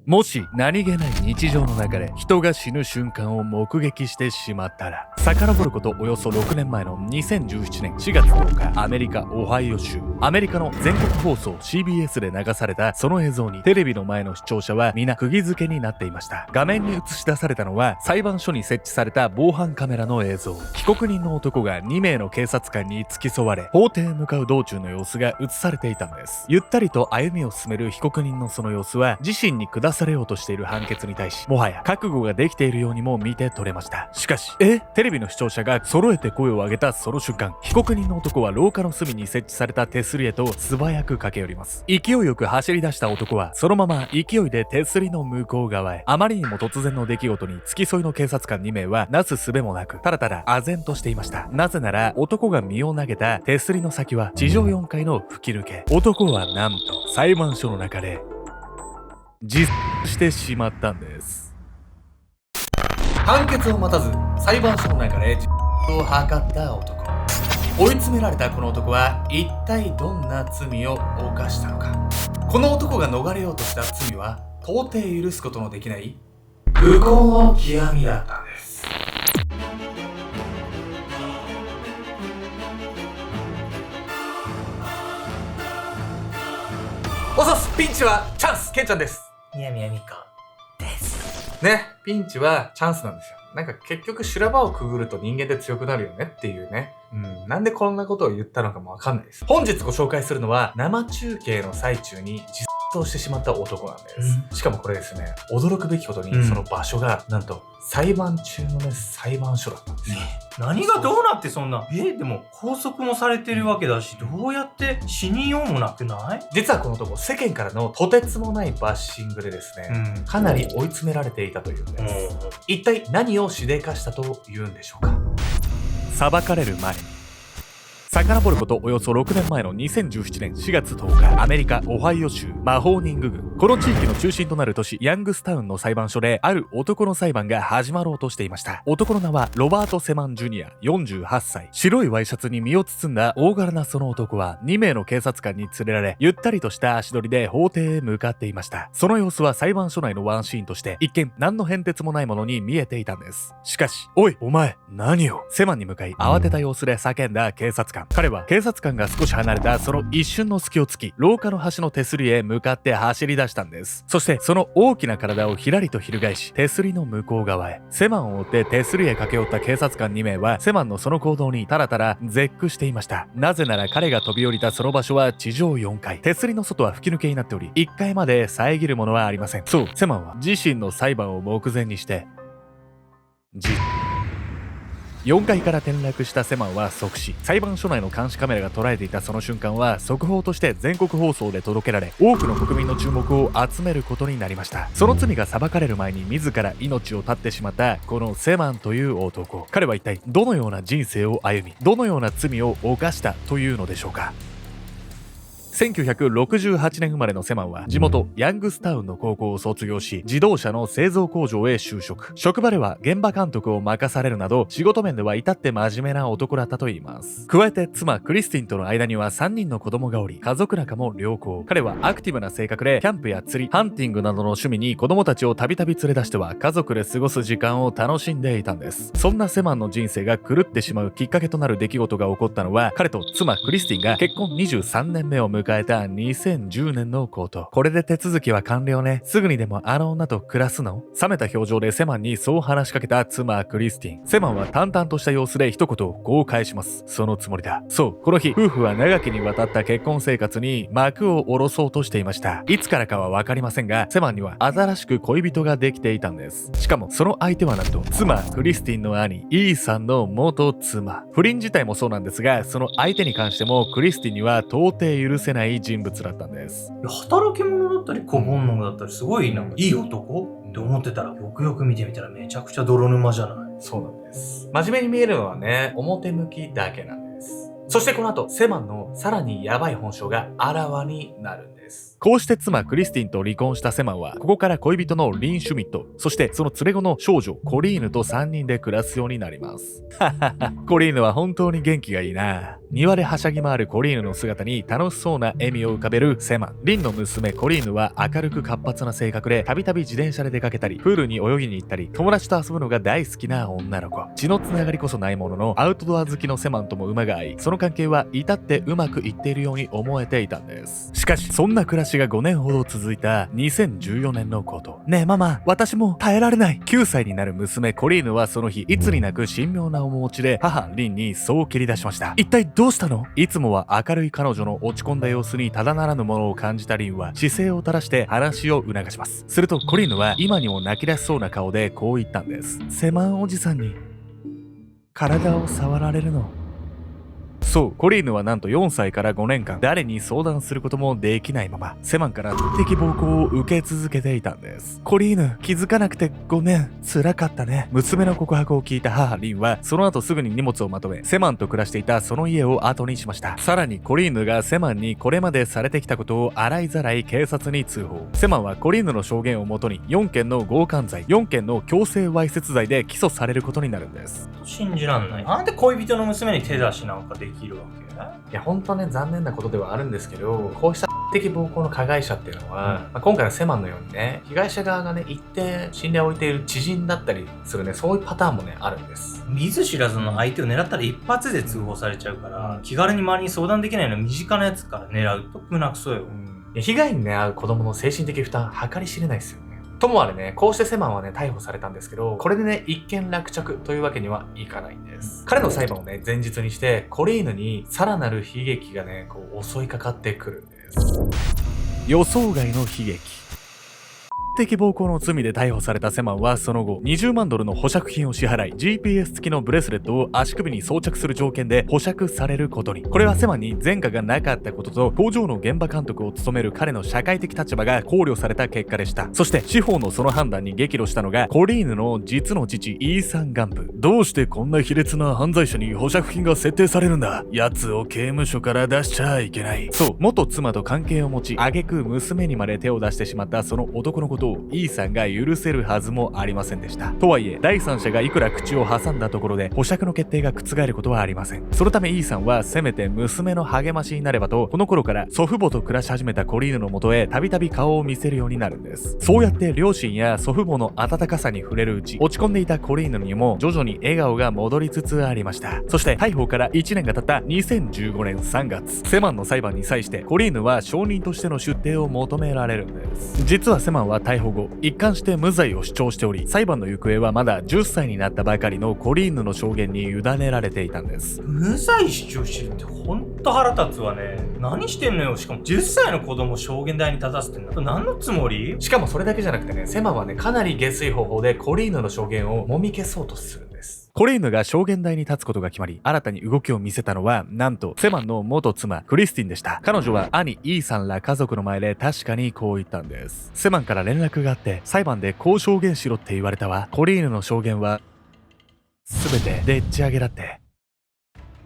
もし何気ない日常の中で人が死ぬ瞬間を目撃してしまったら、遡ることおよそ6年前の2017年4月10日、アメリカ・オハイオ州、アメリカの全国放送 CBS で流されたその映像に、テレビの前の視聴者は皆釘付けになっていました。画面に映し出されたのは裁判所に設置された防犯カメラの映像。被告人の男が2名の警察官に付き添われ、法廷へ向かう道中の様子が映されていたのです。ゆったりと歩みを進める被告人のその様子は、自身に下されようとしている判決に対し、もはや覚悟ができているようにも見て取れました。しかし、テレビの視聴者が揃えて声を上げたその瞬間、被告人の男は廊下の隅に設置された手すりへと素早く駆け寄ります。勢いよく走り出した男は、そのまま勢いで手すりの向こう側へ。あまりにも突然の出来事に、付き添いの警察官2名はなすすべもなく、ただただ唖然としていました。なぜなら、男が身を投げた手すりの先は地上4階の吹き抜け。男はなんと裁判所の中で自殺してしまったんです。判決を待たず裁判所の中で自殺を図った男。追い詰められたこの男は一体どんな罪を犯したのか。この男が逃れようとした罪は到底許すことのできない不幸の極みだったんです。おさす、ピンチはチャンス、ケンちゃんです。宮宮美香ですね、ピンチはチャンスなんですよ。なんか結局修羅場をくぐると人間って強くなるよねっていうね。なんでこんなことを言ったのかもわかんないです。本日ご紹介するのは、生中継の最中に自殺をしてしまった男なんです。しかもこれですね、驚くべきことにその場所が、なんと裁判中のね、裁判所だったんですよ。何がどうなってそんなでも拘束もされてるわけだし、どうやって死にようもなくない？実はこの男、世間からのとてつもないバッシングでですね、かなり追い詰められていたというんです。一体何をしでかしたというんでしょうか。裁かれる前に、遡ることおよそ6年前の2017年4月10日、アメリカ・オハイオ州マホーニング郡。この地域の中心となる都市ヤングスタウンの裁判所で、ある男の裁判が始まろうとしていました。男の名はロバート・セマン・ジュニア48歳。白いワイシャツに身を包んだ大柄なその男は2名の警察官に連れられ、ゆったりとした足取りで法廷へ向かっていました。その様子は裁判所内のワンシーンとして一見何の変哲もないものに見えていたんです。しかし、おいお前何を。セマンに向かい慌てた様子で叫んだ警察官。彼は警察官が少し離れたその一瞬の隙を突き、廊下の端の手すりへ向かって走り出したんです。そしてその大きな体をひらりと翻し、手すりの向こう側へ。セマンを追って手すりへ駆け寄った警察官2名は、セマンのその行動にただただ絶句していました。なぜなら彼が飛び降りたその場所は地上4階。手すりの外は吹き抜けになっており、1階まで遮るものはありません。そう、セマンは自身の裁判を目前にして4階から転落したセマンは即死。裁判所内の監視カメラが捉えていたその瞬間は速報として全国放送で届けられ、多くの国民の注目を集めることになりました。その罪が裁かれる前に自ら命を絶ってしまったこのセマンという男。彼は一体どのような人生を歩み、どのような罪を犯したというのでしょうか。1968年生まれのセマンは地元ヤングスタウンの高校を卒業し、自動車の製造工場へ就職。職場では現場監督を任されるなど、仕事面では至って真面目な男だったといいます。加えて妻クリスティンとの間には3人の子供がおり、家族仲も良好。彼はアクティブな性格で、キャンプや釣り、ハンティングなどの趣味に子供たちをたびたび連れ出しては家族で過ごす時間を楽しんでいたんです。そんなセマンの人生が狂ってしまうきっかけとなる出来事が起こったのは、彼と妻クリスティンが結婚23年目を迎えた2010年のこと。これで手続きは完了ね。すぐにでもあの女と暮らすの？冷めた表情でセマンにそう話しかけた妻クリスティン。セマンは淡々とした様子で一言こう返します。そのつもりだ。そう、この日夫婦は長きにわたった結婚生活に幕を下ろそうとしていました。いつからかはわかりませんが、セマンには新しく恋人ができていたんです。しかもその相手はなんと妻クリスティンの兄イーさんの元妻。不倫自体もそうなんですが、その相手に関してもクリスティンには到底許せない人物だったんです。働き者だったり小煩悩だったり、すごいなんかいい男って思ってたら、よくよく見てみたらめちゃくちゃ泥沼じゃない。そうなんです。真面目に見えるのはね、表向きだけなんです。そしてこの後、セマンのさらにヤバい本性があらわになるんです。こうして妻クリスティンと離婚したセマンはここから恋人のリン・シュミット、そしてその連れ子の少女コリーヌと3人で暮らすようになります。ははは、コリーヌは本当に元気がいいな。庭ではしゃぎ回るコリーヌの姿に楽しそうな笑みを浮かべるセマン。リンの娘コリーヌは明るく活発な性格で、たびたび自転車で出かけたりプールに泳ぎに行ったり友達と遊ぶのが大好きな女の子。血のつながりこそないもののアウトドア好きのセマンとも馬が合い、その関係は至ってうまくいっているように思えていたんです。しかしそんな暮らしが5年ほど続いた2014年のこと。ねえママ、私も耐えられない。9歳になる娘コリーヌはその日いつになく神妙な面持ちで母リンにそう切り出しました。一体どうしたの？いつもは明るい彼女の落ち込んだ様子にただならぬものを感じたリンは姿勢を正して話を促します。するとコリーヌは今にも泣き出しそうな顔でこう言ったんです。セマンおじさんに体を触られるの。そう、コリーヌはなんと4歳から5年間誰に相談することもできないままセマンから的暴行を受け続けていたんです。コリーヌ、気づかなくてごめん、辛かったね。娘の告白を聞いた母リンはその後すぐに荷物をまとめセマンと暮らしていたその家を後にしました。さらにコリーヌがセマンにこれまでされてきたことを洗いざらい警察に通報。セマンはコリーヌの証言をもとに4件の強姦罪、4件の強制わいせつ罪で起訴されることになるんです。信じらんない。なんで恋人の娘に手出しなんかできるわけ？いや本当ね、残念なことではあるんですけど、こうした的暴行の加害者っていうのは、今回のセマンのようにね、被害者側がね一定信頼を置いている知人だったりするね、そういうパターンもねあるんです。見ず知らずの相手を狙ったら一発で通報されちゃうから、気軽に周りに相談できないの身近なやつから狙うと胸くそよ。被害にね遭う子供の精神的負担計り知れないですよね。ともあれね、こうしてセマンはね逮捕されたんですけど、これでね一件落着というわけにはいかないんです。彼の裁判をね前日にしてコリーヌにさらなる悲劇がねこう襲いかかってくるんです。予想外の悲劇。的暴行の罪で逮捕されたセマンはその後20万ドルの保釈金を支払い GPS 付きのブレスレットを足首に装着する条件で保釈されることに。これはセマンに前科がなかったことと工場の現場監督を務める彼の社会的立場が考慮された結果でした。そして司法のその判断に激怒したのがコリーヌの実の父イーサン・ガンプ。どうしてこんな卑劣な犯罪者に保釈金が設定されるんだ。奴を刑務所から出しちゃいけない。そう、元妻と関係を持ち挙句娘にまで手を出してしまったその男のことをイーさんが許せるはずもありませんでした。とはいえ第三者がいくら口を挟んだところで保釈の決定が覆ることはありません。そのためイーさんはせめて娘の励ましになればと、この頃から祖父母と暮らし始めたコリーヌのもとへたびたび顔を見せるようになるんです。そうやって両親や祖父母の温かさに触れるうち、落ち込んでいたコリーヌにも徐々に笑顔が戻りつつありました。そして逮捕から1年が経った2015年3月、セマンの裁判に際してコリーヌは証人としての出廷を求められるんです。実はセマンは逮捕後一貫して無罪を主張しており、裁判の行方はまだ10歳になったばかりのコリーヌの証言に委ねられていたんです。無罪主張してるってほんと腹立つわね。何してんのよ。しかも10歳の子供を証言台に立たせてんの。何のつもり？しかもそれだけじゃなくてね、セマンはねかなり下水方法でコリーヌの証言をもみ消そうとするんです。コリーヌが証言台に立つことが決まり、新たに動きを見せたのはなんとセマンの元妻クリスティンでした。彼女は兄イーさんら家族の前で確かにこう言ったんです。セマンから連絡があって裁判でこう証言しろって言われたわ。コリーヌの証言は全てでっち上げだって。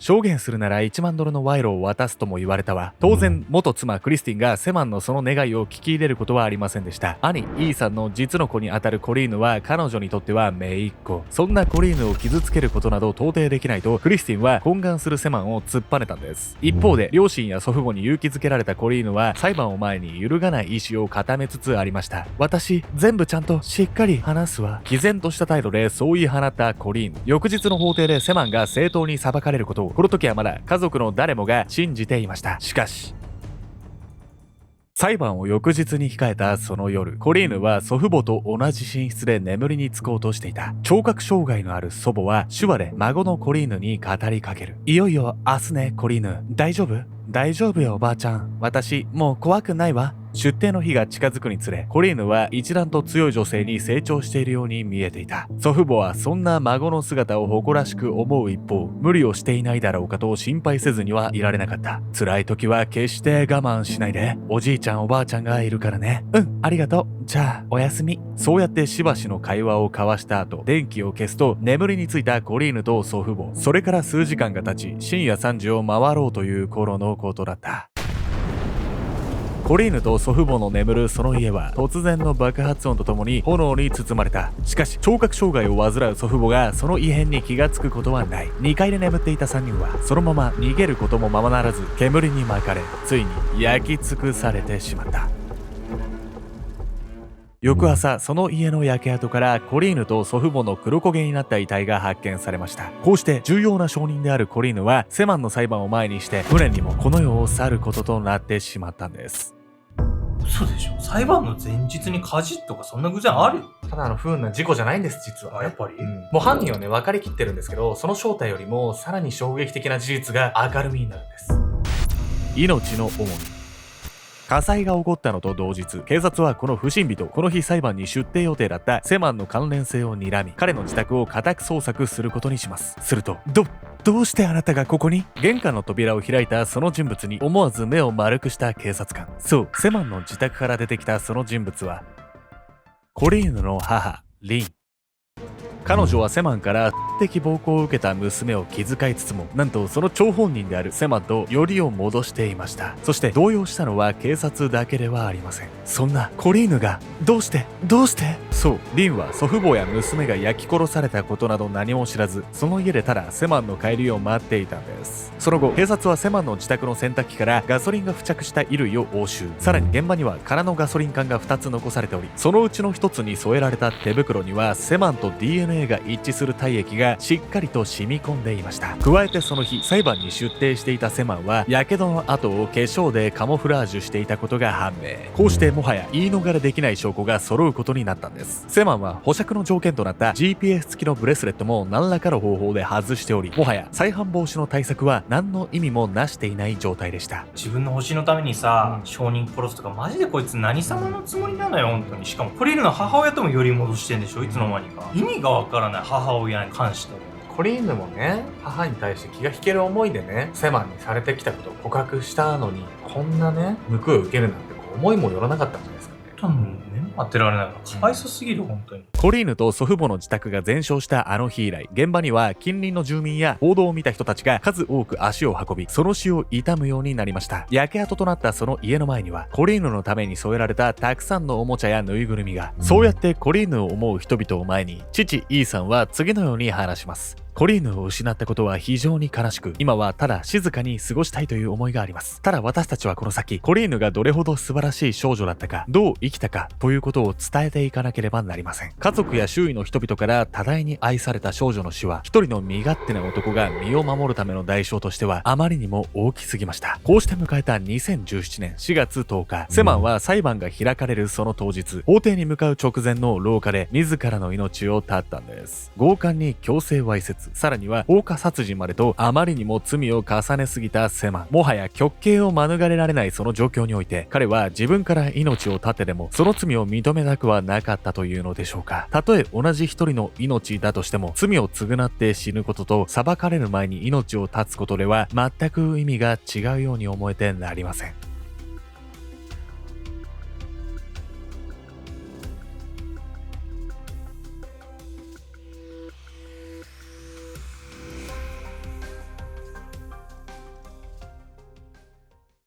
証言するなら1万ドルの賄賂を渡すとも言われたわ。当然元妻クリスティンがセマンのその願いを聞き入れることはありませんでした。兄イーさんの実の子にあたるコリーヌは彼女にとっては姪っ子。そんなコリーヌを傷つけることなど到底できないとクリスティンは懇願するセマンを突っぱねたんです。一方で両親や祖父母に勇気づけられたコリーヌは裁判を前に揺るがない意志を固めつつありました。私全部ちゃんとしっかり話すわ。毅然とした態度でそう言い放ったコリーヌ。翌日の法廷でセマンが正当に裁かれることをこの時はまだ家族の誰もが信じていました。しかし裁判を翌日に控えたその夜、コリーヌは祖父母と同じ寝室で眠りにつこうとしていた。聴覚障害のある祖母は手話で孫のコリーヌに語りかける。いよいよ明日ねコリーヌ。大丈夫？大丈夫よおばあちゃん。私もう怖くないわ。出廷の日が近づくにつれ、コリーヌは一段と強い女性に成長しているように見えていた。祖父母はそんな孫の姿を誇らしく思う一方、無理をしていないだろうかと心配せずにはいられなかった。辛い時は決して我慢しないで。おじいちゃんおばあちゃんがいるからね。ありがとう。じゃあおやすみ。そうやってしばしの会話を交わした後、電気を消すと眠りについたコリーヌと祖父母。それから数時間が経ち、深夜3時を回ろうという頃のことだった。コリーヌと祖父母の眠るその家は突然の爆発音とともに炎に包まれた。しかし聴覚障害を患う祖父母がその異変に気がつくことはない。2階で眠っていた3人はそのまま逃げることもままならず、煙に巻かれついに焼き尽くされてしまった。翌朝、その家の焼け跡からコリーヌと祖父母の黒焦げになった遺体が発見されました。こうして重要な証人であるコリーヌはセマンの裁判を前にして無念にもこの世を去ることとなってしまったんです。嘘でしょ。裁判の前日に火事とかそんな偶然ある？ただの不運な事故じゃないんです、実は、ね。やっぱり、もう犯人はね、分かりきってるんですけど、その正体よりもさらに衝撃的な事実が明るみになるんです。命の重み。火災が起こったのと同日、警察はこの不審火とこの日裁判に出廷予定だったセマンの関連性を睨み、彼の自宅を家宅捜索することにします。すると、どうしてあなたがここに？玄関の扉を開いたその人物に思わず目を丸くした警察官。そう、セマンの自宅から出てきたその人物は、コリーヌの母、リン。彼女はセマンから的暴行を受けた娘を気遣いつつも、なんとその張本人であるセマンとよりを戻していました。そして動揺したのは警察だけではありません。そんなコリーヌがどうしてそう、リンは祖父母や娘が焼き殺されたことなど何も知らず、その家でただセマンの帰りを待っていたんです。その後、警察はセマンの自宅の洗濯機からガソリンが付着した衣類を押収。さらに現場には空のガソリン缶が2つ残されており、そのうちの1つに添えられた手袋にはセマンと DNA が一致する体液がしっかりと染み込んでいました。加えてその日裁判に出廷していたセマンは火傷の跡を化粧でカモフラージュしていたことが判明。こうしてもはや言い逃れできない証拠が揃うことになったんです。セマンは保釈の条件となった GPS 付きのブレスレットも何らかの方法で外しており、もはや再犯防止の対策は何の意味もなしていない状態でした。自分の星のためにさ、証人殺すとかマジでこいつ何様のつもりなのよ本当に。しかもコリーヌの母親ともより戻してんでしょ、いつの間にか。意味がわからない、母親に関しては。コリーヌもね、母に対して気が引ける思いでね、セマンにされてきたことを告白したのに、こんなね、報いを受けるなんて思いもよらなかったんじゃないですかね。多分ね、当てられないからかわいそすぎる、本当に。コリーヌと祖父母の自宅が全焼したあの日以来、現場には近隣の住民や報道を見た人たちが数多く足を運び、その死を悼むようになりました。焼け跡となったその家の前には、コリーヌのために添えられたたくさんのおもちゃやぬいぐるみが。そうやってコリーヌを思う人々を前に、父イーさんは次のように話します。コリーヌを失ったことは非常に悲しく、今はただ静かに過ごしたいという思いがあります。ただ私たちはこの先、コリーヌがどれほど素晴らしい少女だったか、どう生きたかということを伝えていかなければなりません。家族や周囲の人々から多大に愛された少女の死は、一人の身勝手な男が身を守るための代償としてはあまりにも大きすぎました。こうして迎えた2017年4月10日、セマンは裁判が開かれるその当日、法廷に向かう直前の廊下で自らの命を絶ったんです。強姦に強制わいせつ、さらには放火殺人までとあまりにも罪を重ねすぎたセマン。もはや極刑を免れられないその状況において、彼は自分から命を絶ってでもその罪を認めたくはなかったというのでしょうか。たとえ同じ一人の命だとしても、罪を償って死ぬことと裁かれる前に命を絶つことでは全く意味が違うように思えてなりません。